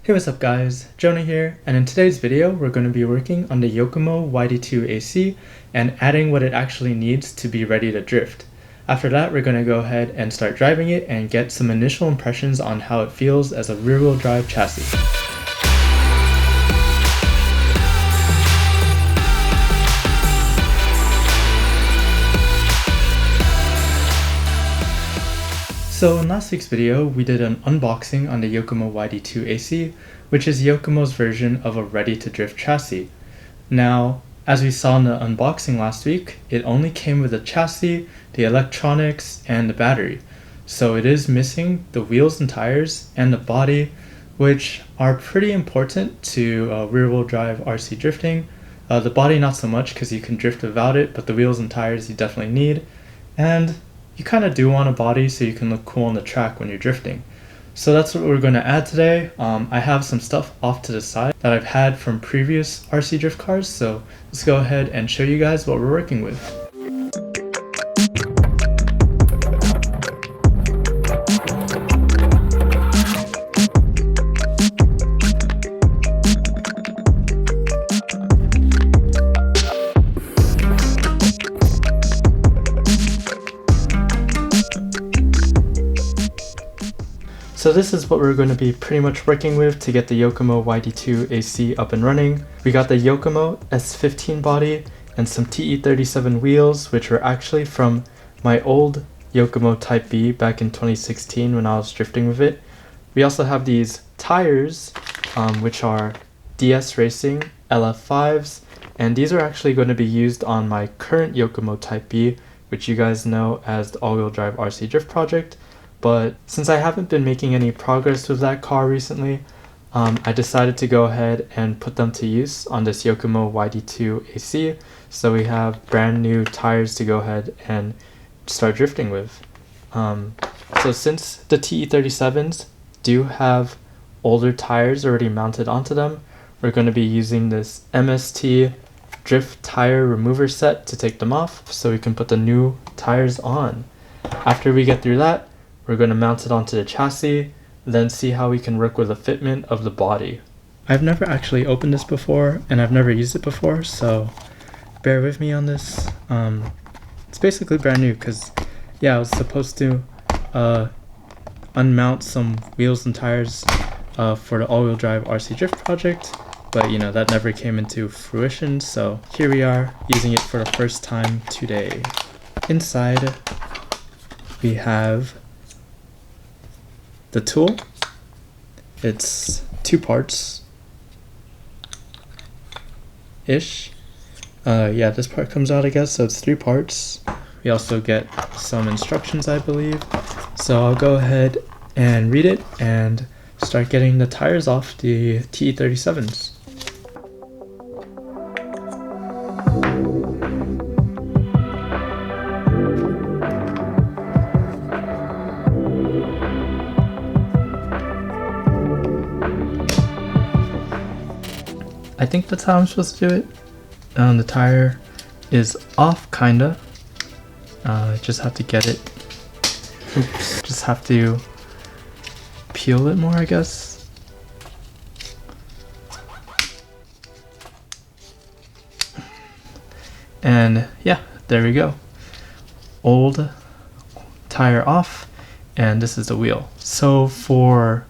Hey, what's up guys, Jonah here, and in today's video we're going to be working on the Yokomo YD-2AC and adding what it actually needs to be ready to drift. After that we're going to go ahead and start driving it and get some initial impressions on how it feels as a rear-wheel drive chassis. So in last week's video, we did an unboxing on the Yokomo YD-2AC, which is Yokomo's version of a ready-to-drift chassis. Now, as we saw in the unboxing last week, it only came with the chassis, the electronics, and the battery. So it is missing the wheels and tires and the body, which are pretty important to rear-wheel drive RC drifting. The body not so much because you can drift without it, but the wheels and tires you definitely need. And you kind of do want a body so you can look cool on the track when you're drifting. So that's what we're going to add today. I have some stuff off to the side that I've had from previous RC drift cars, so let's go ahead and show you guys what we're working with. So this is what we're going to be pretty much working with to get the Yokomo YD-2AC up and running. We got the Yokomo S15 body and some TE37 wheels, which were actually from my old Yokomo Type B back in 2016 when I was drifting with it. We also have these tires, which are DS Racing LF5s, and these are actually going to be used on my current Yokomo Type B, which you guys know as the all-wheel drive RC drift project. But since I haven't been making any progress with that car recently, I decided to go ahead and put them to use on this Yokomo YD-2AC. So we have brand new tires to go ahead and start drifting with. So since the TE37s do have older tires already mounted onto them, we're going to be using this MST drift tire remover set to take them off so we can put the new tires on. After we get through that, we're going to mount it onto the chassis, then see how we can work with the fitment of the body. I've never actually opened this before, and I've never used it before, so bear with me on this. It's basically brand new because, yeah, I was supposed to unmount some wheels and tires for the all-wheel drive RC drift project, but you know, that never came into fruition, so here we are using it for the first time today. Inside, we have the tool. It's 2 parts ish. Yeah, this part comes out, I guess, so it's 3 parts. We also get some instructions, I believe. So I'll go ahead and read it and start getting the tires off the TE37s. I think that's how I'm supposed to do it. The tire is off, kinda. Just have to get it. Oops. Just have to peel it more, I guess. And yeah, there we go. Old tire off, and this is the wheel. So for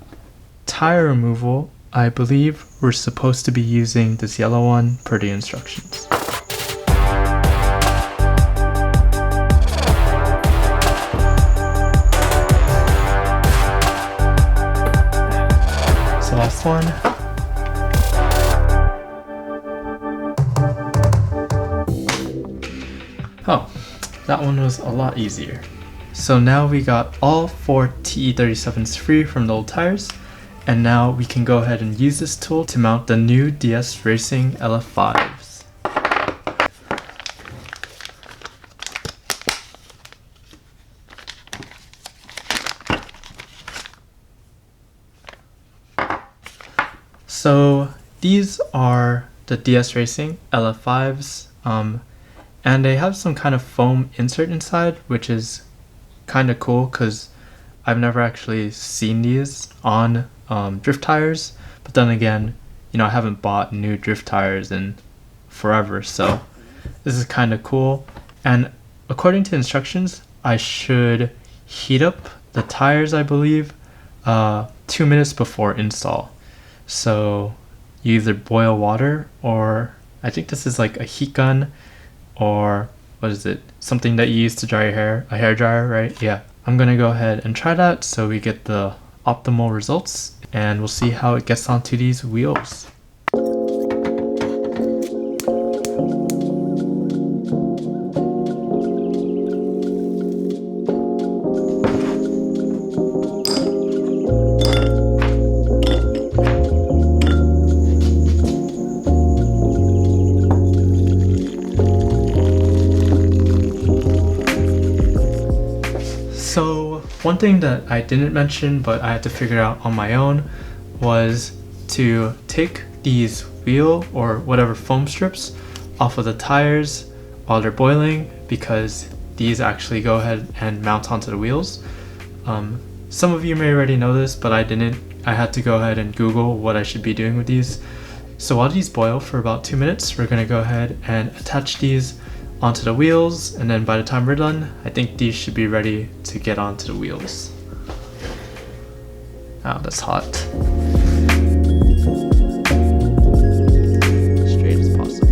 tire removal, I believe we're supposed to be using this yellow one per the instructions. So last one. Oh, that one was a lot easier. So now we got all 4 TE37s free from the old tires. And now we can go ahead and use this tool to mount the new DS Racing LF5s. So these are the DS Racing LF5s, and they have some kind of foam insert inside, which is kind of cool because I've never actually seen these on drift tires, But then again, you know, I haven't bought new drift tires in forever, so this is kind of cool. And according to instructions, I should heat up the tires, I believe, 2 minutes before install. So you either boil water, or I think this is like a heat gun, or what is it? Something that you use to dry your hair, a hair dryer, right? Yeah. I'm gonna go ahead and try that so we get the optimal results, and we'll see how it gets onto these wheels. So one thing that I didn't mention, but I had to figure out on my own, was to take these wheel or whatever foam strips off of the tires while they're boiling, because these actually go ahead and mount onto the wheels. Some of you may already know this, but I didn't. I had to go ahead and Google what I should be doing with these. So while these boil for about 2 minutes, we're gonna go ahead and attach these onto the wheels, and then by the time we're done, I think these should be ready to get onto the wheels. Oh, that's hot. Straight as possible.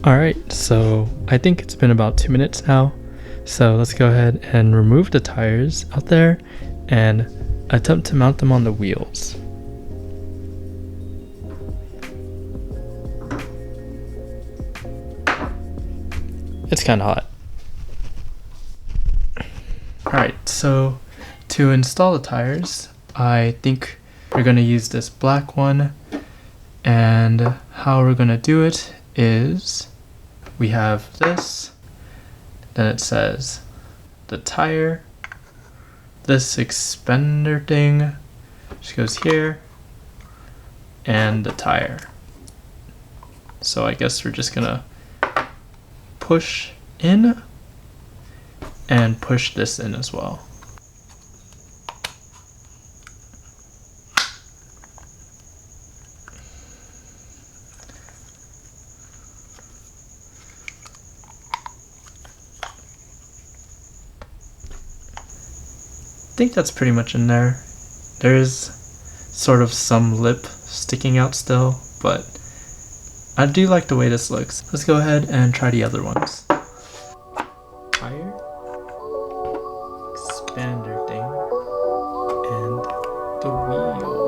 Alright, so I think it's been about 2 minutes now. So let's go ahead and remove the tires out there and attempt to mount them on the wheels. It's kind of hot. Alright, so to install the tires, I think we're going to use this black one, and how we're going to do it is we have this, then it says the tire, this expander thing just goes here, and the tire. So I guess we're just gonna push in and push this in as well. I think that's pretty much in there. There is sort of some lip sticking out still, but I do like the way this looks. Let's go ahead and try the other ones. Tire, expander thing, and the wheel.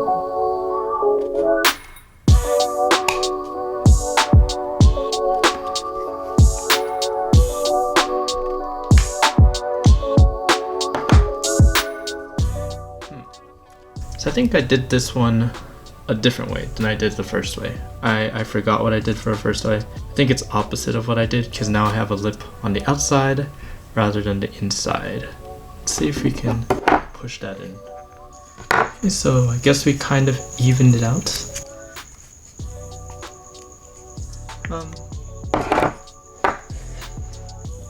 So I think I did this one a different way than I did the first way. I forgot what I did for the first way. I think it's opposite of what I did, because now I have a lip on the outside rather than the inside. Let's see if we can push that in. Okay, so I guess we kind of evened it out.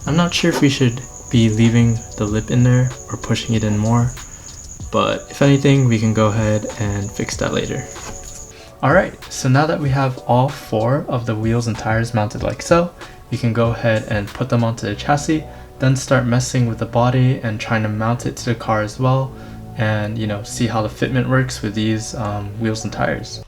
I'm not sure if we should be leaving the lip in there or pushing it in more, but if anything, we can go ahead and fix that later. Alright, so now that we have all 4 of the wheels and tires mounted like so, we can go ahead and put them onto the chassis, then start messing with the body and trying to mount it to the car as well, and you know, see how the fitment works with these wheels and tires.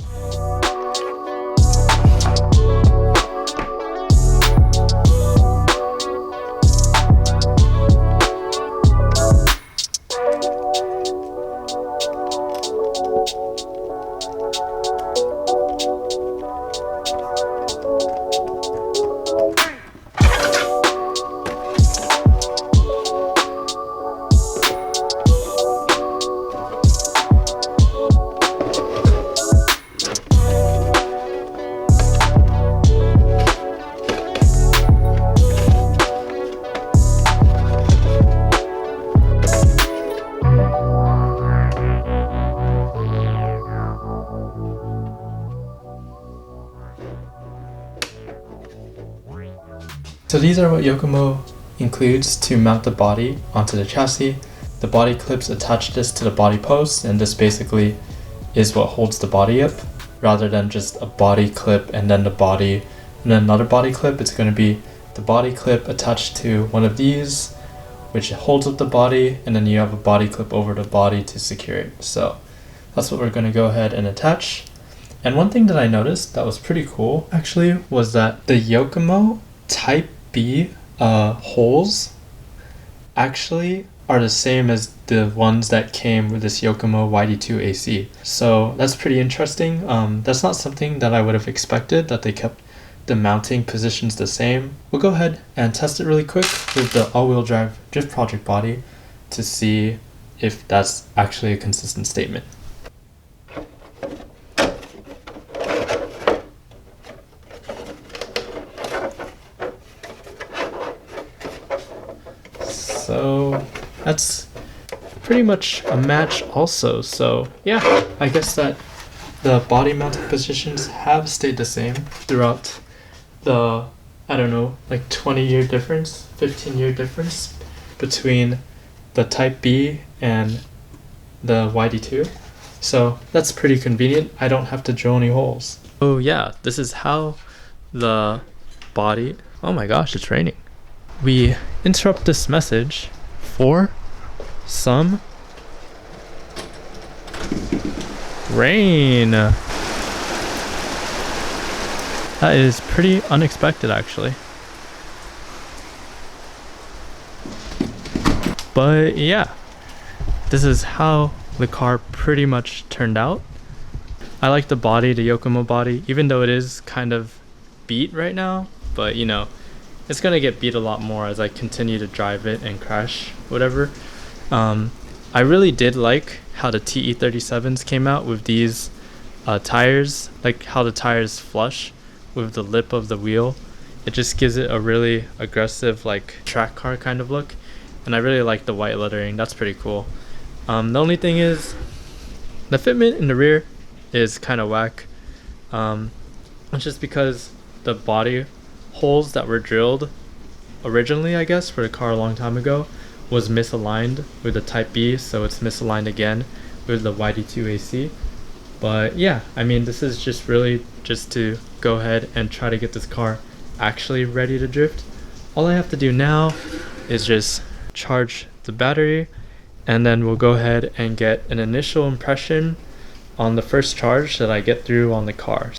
So these are what Yokomo includes to mount the body onto the chassis. The body clips attach this to the body post, and this basically is what holds the body up, rather than just a body clip and then the body and then another body clip. It's going to be the body clip attached to one of these, which holds up the body, and then you have a body clip over the body to secure it. So that's what we're going to go ahead and attach. And one thing that I noticed that was pretty cool actually was that the Yokomo Type B holes actually are the same as the ones that came with this Yokomo YD-2AC. So that's pretty interesting. That's not something that I would have expected, that they kept the mounting positions the same. We'll go ahead and test it really quick with the all-wheel drive drift project body to see if that's actually a consistent statement. So that's pretty much a match also. So yeah, I guess that the body mounting positions have stayed the same throughout the, I don't know, like 20-year difference, 15-year difference between the Type B and the YD2. So that's pretty convenient. I don't have to drill any holes. Oh yeah, this is how the body, oh my gosh, it's raining. We interrupt this message for some rain. That is pretty unexpected actually. But yeah, this is how the car pretty much turned out. I like the body, the Yokomo body, even though it is kind of beat right now, but you know, it's gonna get beat a lot more as I continue to drive it and crash, whatever. I really did like how the TE37s came out with these tires, like how the tires flush with the lip of the wheel. It just gives it a really aggressive, like track car kind of look, and I really like the white lettering. That's pretty cool. The only thing is the fitment in the rear is kind of whack. It's just because the body holes that were drilled originally, I guess, for the car a long time ago was misaligned with the Type B, so it's misaligned again with the YD-2AC. But yeah, I mean, this is just really just to go ahead and try to get this car actually ready to drift. All I have to do now is just charge the battery, and then we'll go ahead and get an initial impression on the first charge that I get through on the car.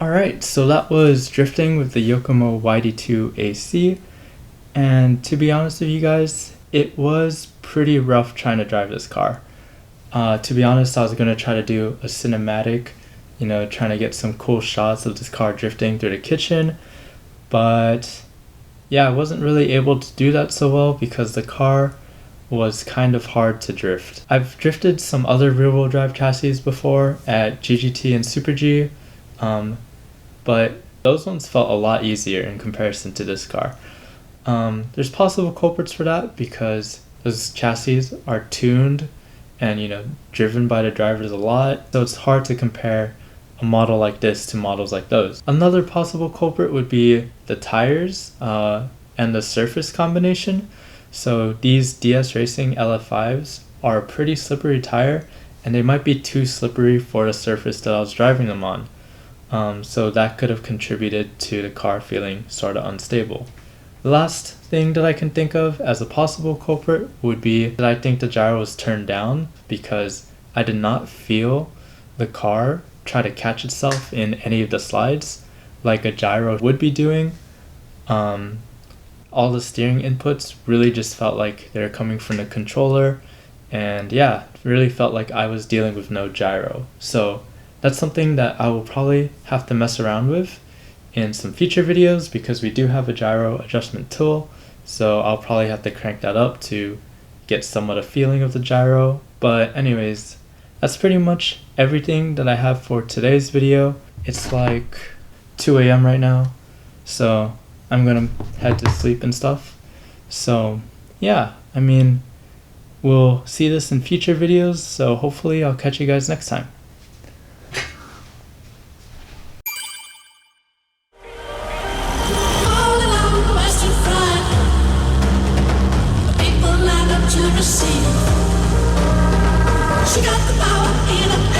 Alright, so that was drifting with the Yokomo YD-2AC, and to be honest with you guys, it was pretty rough trying to drive this car. To be honest, I was going to try to do a cinematic, you know, trying to get some cool shots of this car drifting through the kitchen, but yeah, I wasn't really able to do that so well because the car was kind of hard to drift. I've drifted some other rear-wheel drive chassis before at GGT and Super G, but those ones felt a lot easier in comparison to this car. There's possible culprits for that because those chassis are tuned and, you know, driven by the drivers a lot, so it's hard to compare a model like this to models like those. Another possible culprit would be the tires and the surface combination. So these DS Racing LF5s are a pretty slippery tire, and they might be too slippery for the surface that I was driving them on. So that could have contributed to the car feeling sort of unstable. The last thing that I can think of as a possible culprit would be that I think the gyro was turned down because I did not feel the car try to catch itself in any of the slides like a gyro would be doing. all the steering inputs really just felt like they're coming from the controller, and yeah, it really felt like I was dealing with no gyro. So that's something that I will probably have to mess around with in some future videos, because we do have a gyro adjustment tool, so I'll probably have to crank that up to get somewhat a feeling of the gyro. But anyways, that's pretty much everything that I have for today's video. It's like 2 a.m. right now, so I'm gonna head to sleep and stuff. So yeah, I mean, we'll see this in future videos, so hopefully I'll catch you guys next time. All along the Western Front, the people line up to receive. She got the power in her